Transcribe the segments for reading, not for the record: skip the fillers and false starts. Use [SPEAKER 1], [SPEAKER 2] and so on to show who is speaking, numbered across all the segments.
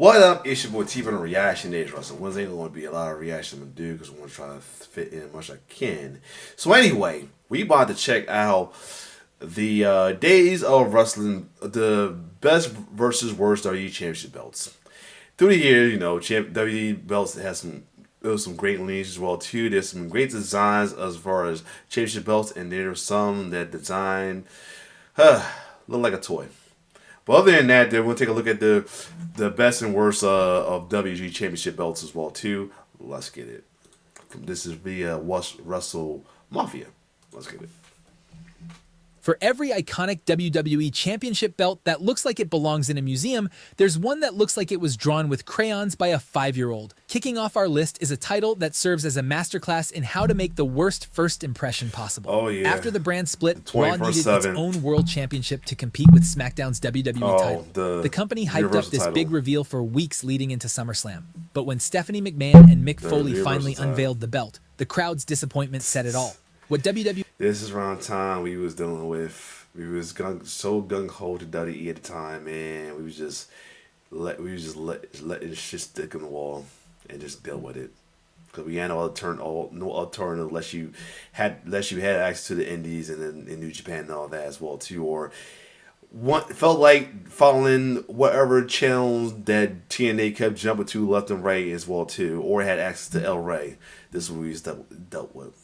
[SPEAKER 1] What up? It's your boy T on Reaction Days, Russell. Wednesday ain't going to be a lot of reaction I'm going to do because I want to try to fit in as much as I can. So anyway, we about to check out the days of wrestling, the best versus worst WWE Championship belts. Through the years, WWE belts there's some great lineage as well too. There's some great designs as far as championship belts, and there's some that design look like a toy. But other than that, then we'll take a look at the best and worst of WG Championship belts as well too. Let's get it. This is via Russell Mafia. Let's get it.
[SPEAKER 2] For every iconic WWE Championship belt that looks like it belongs in a museum, there's one that looks like it was drawn with crayons by a 5-year-old. Kicking off our list is a title that serves as a masterclass in how to make the worst first impression possible.
[SPEAKER 1] Oh yeah.
[SPEAKER 2] After the brand split, Raw needed
[SPEAKER 1] 24/7.
[SPEAKER 2] its own world championship to compete with SmackDown's WWE title. The company hyped up this big reveal for weeks leading into SummerSlam. But when Stephanie McMahon and Mick Foley finally unveiled the belt, the crowd's disappointment said it all. What WWE...
[SPEAKER 1] This is around time we was dealing with. We was so gung ho to WWE at the time, man. We was just letting shit stick in the wall and just deal with it. Because we had no alternative unless you had access to the Indies and then in New Japan and all that as well too, or felt like following whatever channels that TNA kept jumping to left and right as well too, or had access to El Rey. This is what we dealt with.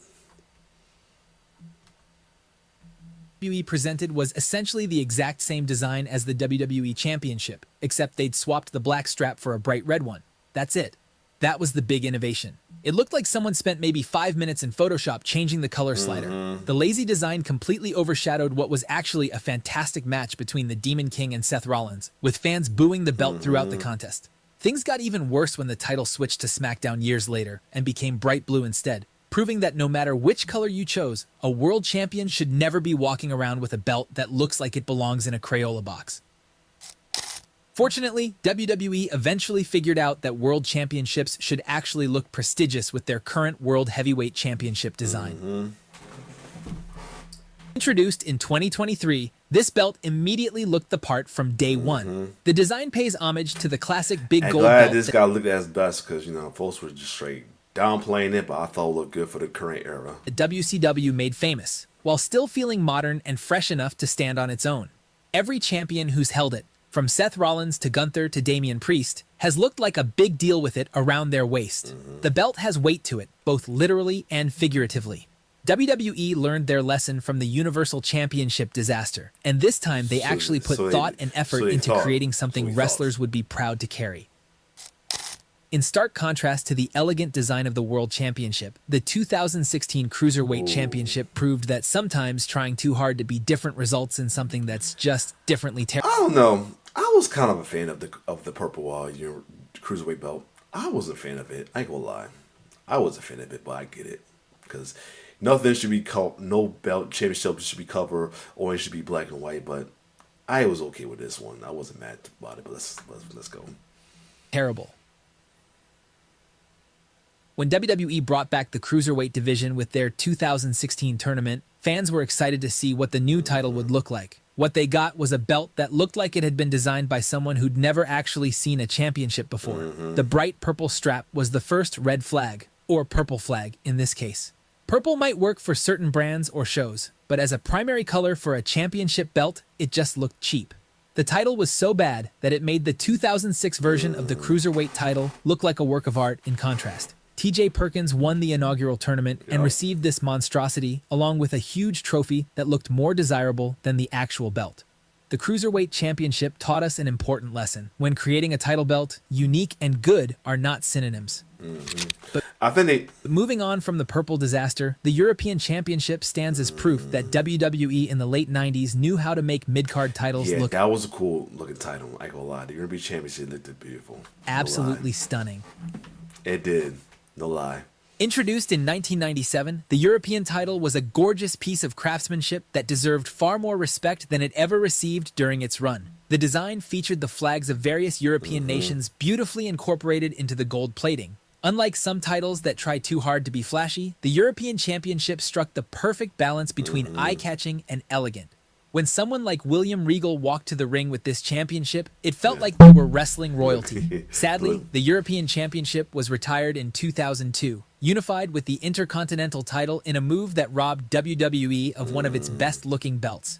[SPEAKER 2] WWE presented was essentially the exact same design as the WWE Championship, except they'd swapped the black strap for a bright red one. That's it. That was the big innovation. It looked like someone spent maybe 5 minutes in Photoshop changing the color slider. The lazy design completely overshadowed what was actually a fantastic match between the Demon King and Seth Rollins, with fans booing the belt throughout the contest. Things got even worse when the title switched to SmackDown years later and became bright blue instead, proving that no matter which color you chose, a world champion should never be walking around with a belt that looks like it belongs in a Crayola box. Fortunately, WWE eventually figured out that world championships should actually look prestigious with their current World Heavyweight Championship design. Introduced in 2023, this belt immediately looked the part from day one. The design pays homage to the classic big gold belt.
[SPEAKER 1] Glad this guy looked as best because folks were just straight downplaying it, but I thought it looked good for the current era.
[SPEAKER 2] The WCW made famous, while still feeling modern and fresh enough to stand on its own. Every champion who's held it, from Seth Rollins to Gunther to Damian Priest, has looked like a big deal with it around their waist. The belt has weight to it, both literally and figuratively. WWE learned their lesson from the Universal Championship disaster, and this time they actually put thought and effort into creating something wrestlers would be proud to carry. In stark contrast to the elegant design of the World Championship, the 2016 Cruiserweight Championship proved that sometimes trying too hard to be different results in something that's just differently terrible.
[SPEAKER 1] I don't know. I was kind of a fan of the purple Cruiserweight belt. I was a fan of it. I ain't gonna lie. I was a fan of it, but I get it. Because nothing should be called, no belt championship should be covered, or it should be black and white, but I was okay with this one. I wasn't mad about it, but let's go.
[SPEAKER 2] Terrible. When WWE brought back the Cruiserweight division with their 2016 tournament, fans were excited to see what the new title would look like. What they got was a belt that looked like it had been designed by someone who'd never actually seen a championship before. The bright purple strap was the first red flag, or purple flag in this case. Purple might work for certain brands or shows, but as a primary color for a championship belt, it just looked cheap. The title was so bad that it made the 2006 version of the Cruiserweight title look like a work of art in contrast. TJ Perkins won the inaugural tournament and received this monstrosity along with a huge trophy that looked more desirable than the actual belt. The Cruiserweight Championship taught us an important lesson. When creating a title belt, unique and good are not synonyms. But
[SPEAKER 1] I think
[SPEAKER 2] moving on from the purple disaster, the European Championship stands as proof that WWE in the late 90s knew how to make mid-card titles look...
[SPEAKER 1] that was a cool looking title. I ain't gonna lie. The European Championship looked beautiful.
[SPEAKER 2] Absolutely stunning.
[SPEAKER 1] It did. No lie.
[SPEAKER 2] Introduced in 1997, the European title was a gorgeous piece of craftsmanship that deserved far more respect than it ever received during its run. The design featured the flags of various European nations beautifully incorporated into the gold plating. Unlike some titles that try too hard to be flashy, the European Championship struck the perfect balance between eye-catching and elegant. When someone like William Regal walked to the ring with this championship, it felt like they were wrestling royalty. Sadly, the European Championship was retired in 2002, unified with the Intercontinental title in a move that robbed WWE of one of its best-looking belts.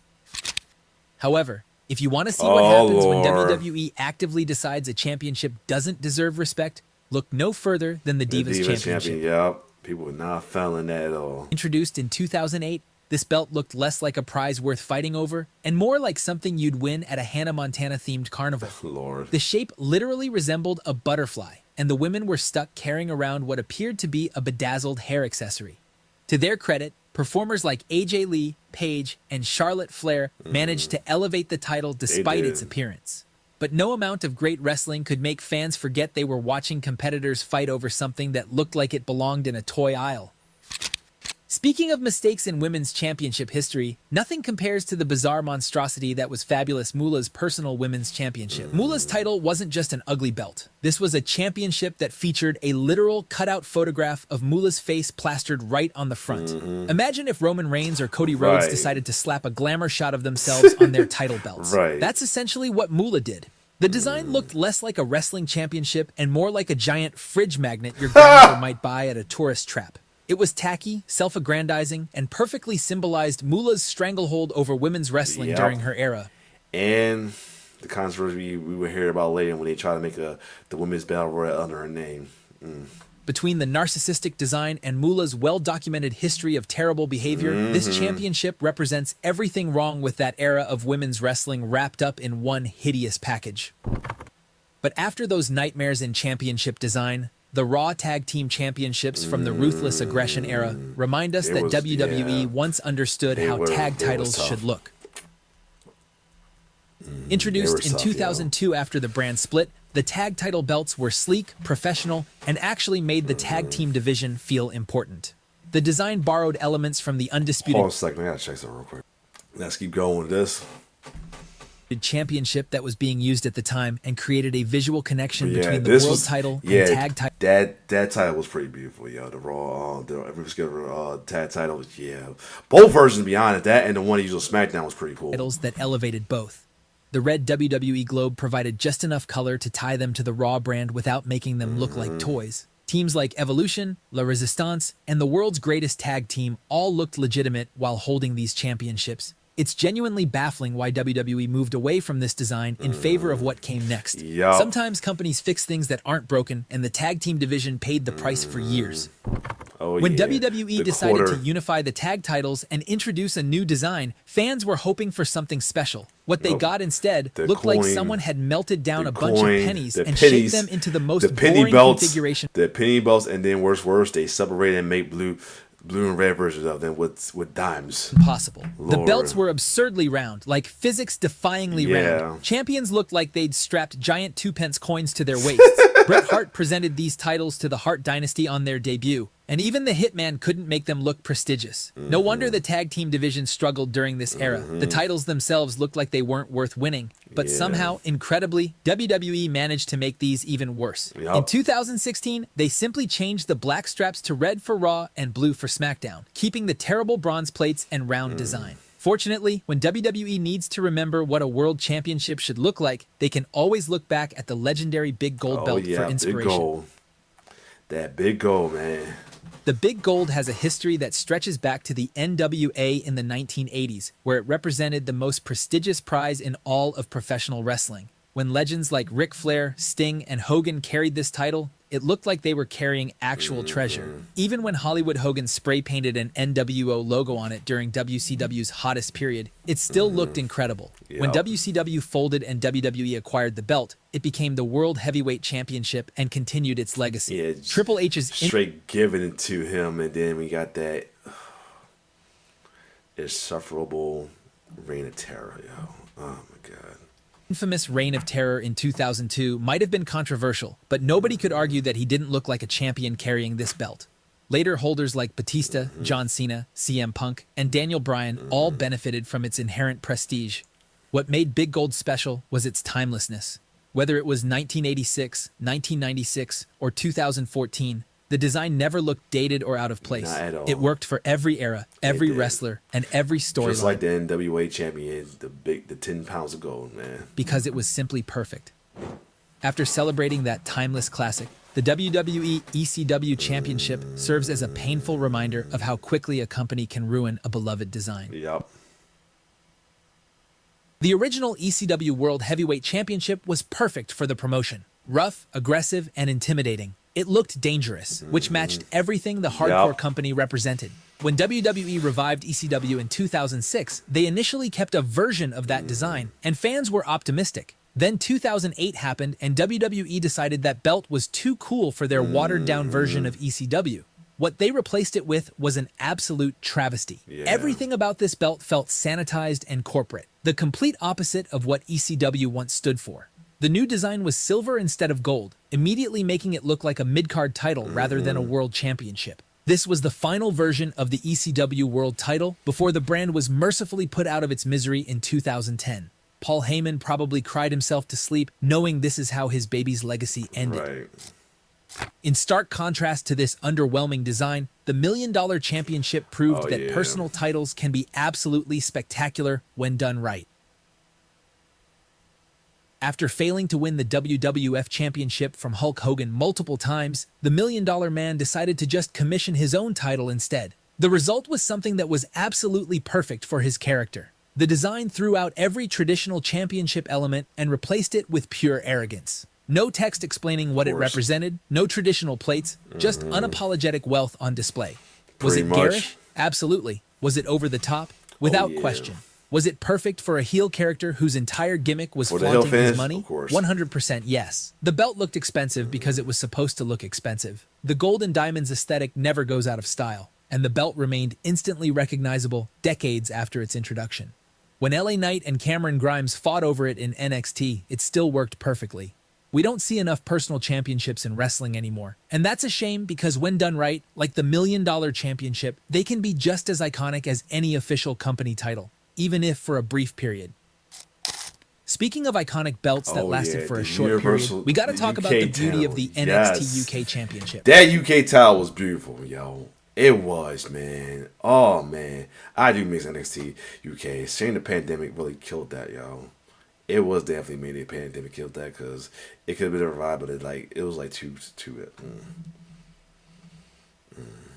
[SPEAKER 2] However, if you want to see what happens when WWE actively decides a championship doesn't deserve respect, look no further than the Divas Championship.
[SPEAKER 1] Yep. People were not feeling that at all.
[SPEAKER 2] Introduced in 2008, this belt looked less like a prize worth fighting over and more like something you'd win at a Hannah Montana-themed carnival.
[SPEAKER 1] Lord.
[SPEAKER 2] The shape literally resembled a butterfly, and the women were stuck carrying around what appeared to be a bedazzled hair accessory. To their credit, performers like AJ Lee, Paige, and Charlotte Flair managed to elevate the title despite its appearance. But no amount of great wrestling could make fans forget they were watching competitors fight over something that looked like it belonged in a toy aisle. Speaking of mistakes in women's championship history, nothing compares to the bizarre monstrosity that was Fabulous Moolah's personal women's championship. Moolah's title wasn't just an ugly belt. This was a championship that featured a literal cutout photograph of Moolah's face plastered right on the front. Imagine if Roman Reigns or Cody Rhodes decided to slap a glamour shot of themselves on their title belts. That's essentially what Moolah did. The design looked less like a wrestling championship and more like a giant fridge magnet your grandmother might buy at a tourist trap. It was tacky, self-aggrandizing, and perfectly symbolized Moolah's stranglehold over women's wrestling during her era.
[SPEAKER 1] And the controversy we will hear about later when they try to make the women's battle royal under her name.
[SPEAKER 2] Between the narcissistic design and Moolah's well-documented history of terrible behavior, this championship represents everything wrong with that era of women's wrestling wrapped up in one hideous package. But after those nightmares in championship design, the Raw Tag Team Championships from the Ruthless Aggression era remind us that WWE once understood how tag titles should look. Introduced in 2002 after the brand split, the tag title belts were sleek, professional, and actually made the tag team division feel important. The design borrowed elements from the undisputed
[SPEAKER 1] Hold on a second, I gotta check something real quick. Let's keep going with this.
[SPEAKER 2] Championship that was being used at the time and created a visual connection between the world title and tag title.
[SPEAKER 1] That title was pretty beautiful, yo. The Raw, tag title, both versions beyond it. That and the one he used on SmackDown was pretty cool.
[SPEAKER 2] Titles that elevated both. The red WWE globe provided just enough color to tie them to the Raw brand without making them look like toys. Teams like Evolution, La Resistance, and the world's greatest tag team all looked legitimate while holding these championships. It's genuinely baffling why WWE moved away from this design in favor of what came next. Sometimes companies fix things that aren't broken, and the tag team division paid the price for years. When WWE decided to unify the tag titles and introduce a new design, fans were hoping for something special. What they got instead looked like someone had melted down a bunch of pennies and shaped them into the most boring configuration.
[SPEAKER 1] The penny belts, and then worse, they separated and made blue and red versions of them with dimes.
[SPEAKER 2] Impossible. The belts were absurdly round, like physics-defyingly round. Champions looked like they'd strapped giant 2-pence coins to their waists. Bret Hart presented these titles to the Hart Dynasty on their debut, and even the Hitman couldn't make them look prestigious. No wonder the tag team division struggled during this era. The titles themselves looked like they weren't worth winning, but somehow, incredibly, WWE managed to make these even worse. In 2016, they simply changed the black straps to red for Raw and blue for SmackDown, keeping the terrible bronze plates and round design. Fortunately, when WWE needs to remember what a world championship should look like, they can always look back at the legendary big gold belt for inspiration.
[SPEAKER 1] Big gold. That big gold, man.
[SPEAKER 2] The Big Gold has a history that stretches back to the NWA in the 1980s, where it represented the most prestigious prize in all of professional wrestling. When legends like Ric Flair, Sting, and Hogan carried this title, it looked like they were carrying actual treasure. Even when Hollywood Hogan spray-painted an NWO logo on it during WCW's hottest period, it still looked incredible. When WCW folded and WWE acquired the belt, it became the World Heavyweight Championship and continued its legacy. Triple H's
[SPEAKER 1] straight giving it to him, and then we got that insufferable reign of terror, yo. Oh my God.
[SPEAKER 2] Infamous reign of terror in 2002 might have been controversial, but nobody could argue that he didn't look like a champion carrying this belt. Later holders like Batista, John Cena, CM Punk, and Daniel Bryan all benefited from its inherent prestige. What made Big Gold special was its timelessness. Whether it was 1986, 1996, or 2014, The design never looked dated or out of place.
[SPEAKER 1] Not at all.
[SPEAKER 2] It worked for every era, every wrestler, and every storyline.
[SPEAKER 1] Just like the NWA champion, the 10 pounds of gold, man.
[SPEAKER 2] Because it was simply perfect. After celebrating that timeless classic, the WWE ECW Championship serves as a painful reminder of how quickly a company can ruin a beloved design.
[SPEAKER 1] Yep.
[SPEAKER 2] The original ECW World Heavyweight Championship was perfect for the promotion. Rough, aggressive, and intimidating. It looked dangerous, which matched everything the hardcore company represented. When WWE revived ECW in 2006, they initially kept a version of that design, and fans were optimistic. Then 2008 happened, and WWE decided that belt was too cool for their watered-down version of ECW. What they replaced it with was an absolute travesty.
[SPEAKER 1] Yeah.
[SPEAKER 2] Everything about this belt felt sanitized and corporate, the complete opposite of what ECW once stood for. The new design was silver instead of gold, immediately making it look like a mid-card title rather than a world championship. This was the final version of the ECW world title before the brand was mercifully put out of its misery in 2010. Paul Heyman probably cried himself to sleep, knowing this is how his baby's legacy ended.
[SPEAKER 1] Right.
[SPEAKER 2] In stark contrast to this underwhelming design, the $1 Million Championship proved that personal titles can be absolutely spectacular when done right. After failing to win the WWF Championship from Hulk Hogan multiple times, the $1 Million Man decided to just commission his own title instead. The result was something that was absolutely perfect for his character. The design threw out every traditional championship element and replaced it with pure arrogance. No text explaining what it represented, no traditional plates, just unapologetic wealth on display. Was it garish? Absolutely. Was it over the top? Without question. Was it perfect for a heel character whose entire gimmick was flaunting his money? 100% yes. The belt looked expensive because it was supposed to look expensive. The gold and diamonds aesthetic never goes out of style, and the belt remained instantly recognizable decades after its introduction. When LA Knight and Cameron Grimes fought over it in NXT, it still worked perfectly. We don't see enough personal championships in wrestling anymore. And that's a shame because when done right, like the $1 Million Championship, they can be just as iconic as any official company title, even if for a brief period. Speaking of iconic belts that lasted for a short period, we gotta talk about the beauty of the NXT UK Championship.
[SPEAKER 1] That UK title was beautiful, yo. It was, man. Oh, man. I do miss NXT UK. Shame the pandemic really killed that, yo. It was definitely made the pandemic killed that because it could have been a revival, but it was like too.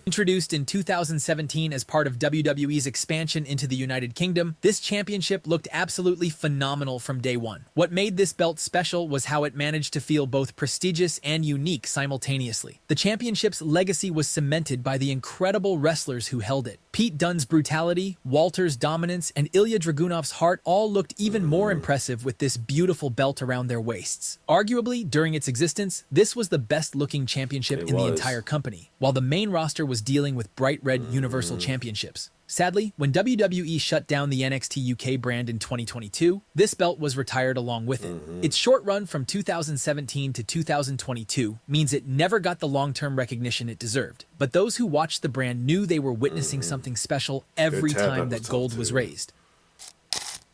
[SPEAKER 2] Introduced in 2017 as part of WWE's expansion into the United Kingdom, this championship looked absolutely phenomenal from day one. What made this belt special was how it managed to feel both prestigious and unique simultaneously. The championship's legacy was cemented by the incredible wrestlers who held it. Pete Dunne's brutality, Walter's dominance, and Ilya Dragunov's heart all looked even more impressive with this beautiful belt around their waists. Arguably, during its existence, this was the best-looking championship in the entire company, while the main roster was dealing with bright red Universal Championships. Sadly, when WWE shut down the NXT UK brand in 2022, this belt was retired along with it. Its short run from 2017 to 2022 means it never got the long-term recognition it deserved, but those who watched the brand knew they were witnessing something special every time that gold was raised.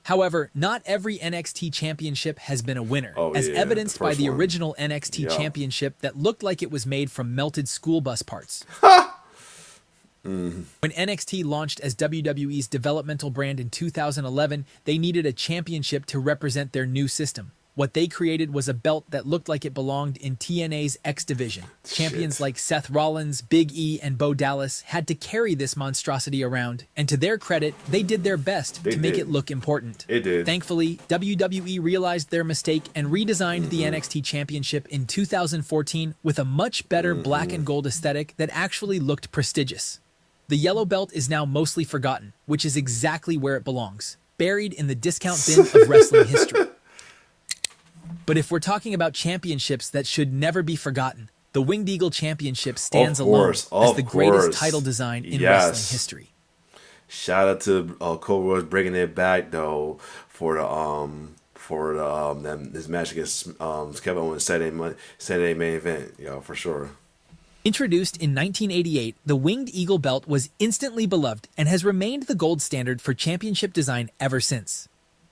[SPEAKER 2] However, not every NXT championship has been a winner, as evidenced by the original NXT championship that looked like it was made from melted school bus parts. When NXT launched as WWE's developmental brand in 2011, they needed a championship to represent their new system. What they created was a belt that looked like it belonged in TNA's X Division. Champions like Seth Rollins, Big E, and Bo Dallas had to carry this monstrosity around, and to their credit, they did their best to make it look important.
[SPEAKER 1] It did.
[SPEAKER 2] Thankfully, WWE realized their mistake and redesigned the NXT Championship in 2014 with a much better black and gold aesthetic that actually looked prestigious. The yellow belt is now mostly forgotten, which is exactly where it belongs, buried in the discount bin of wrestling history. But if we're talking about championships that should never be forgotten, the Winged Eagle Championship stands alone as the greatest title design in wrestling history.
[SPEAKER 1] Shout out to Cobra Rhodes bringing it back though for this match against Kevin Owens Saturday main event, yo, for sure.
[SPEAKER 2] Introduced in 1988, the Winged Eagle belt was instantly beloved and has remained the gold standard for championship design ever since.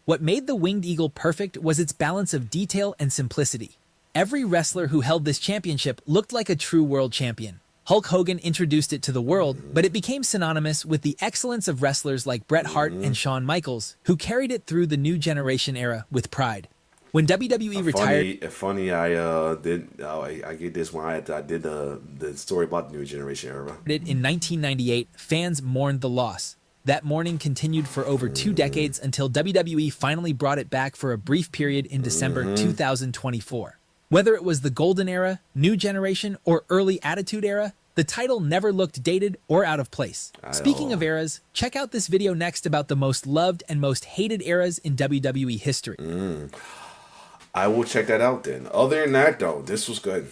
[SPEAKER 2] What made the Winged Eagle perfect was its balance of detail and simplicity. Every wrestler who held this championship looked like a true world champion. Hulk Hogan introduced it to the world, but it became synonymous with the excellence of wrestlers like Bret Hart and Shawn Michaels, who carried it through the New Generation era with pride. When WWE retired,
[SPEAKER 1] I get this when I did the story about the New Generation era.
[SPEAKER 2] in 1998, fans mourned the loss. That mourning continued for over 2 decades until WWE finally brought it back for a brief period in December 2024. Whether it was the Golden Era, New Generation, or Early Attitude Era, the title never looked dated or out of place. Speaking of eras, check out this video next about the most loved and most hated eras in WWE history.
[SPEAKER 1] I will check that out then. Other than that, though, this was good.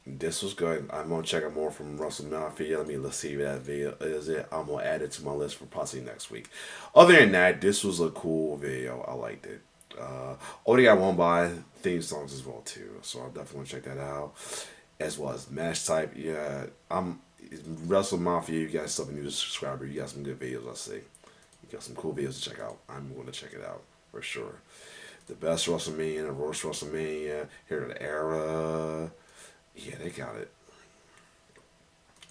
[SPEAKER 1] This was good. I'm gonna check out more from Russell Mafia. Let's see if that video is it. I'm gonna add it to my list for possibly next week. Other than that, this was a cool video. I liked it. Only got one by theme songs as well too, so I'll definitely check that out. As well as match type. Yeah, I'm Russell Mafia. You got something new to subscriber. You got some good videos. I see. You got some cool videos to check out. I'm going to check it out for sure. The best WrestleMania, the worst WrestleMania, here in the era. Yeah, they got it.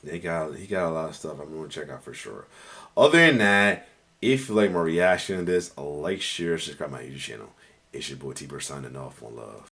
[SPEAKER 1] He got a lot of stuff I'm going to check out for sure. Other than that, if you like my reaction to this, like, share, subscribe to my YouTube channel. It's your boy T-Bird signing off. One love.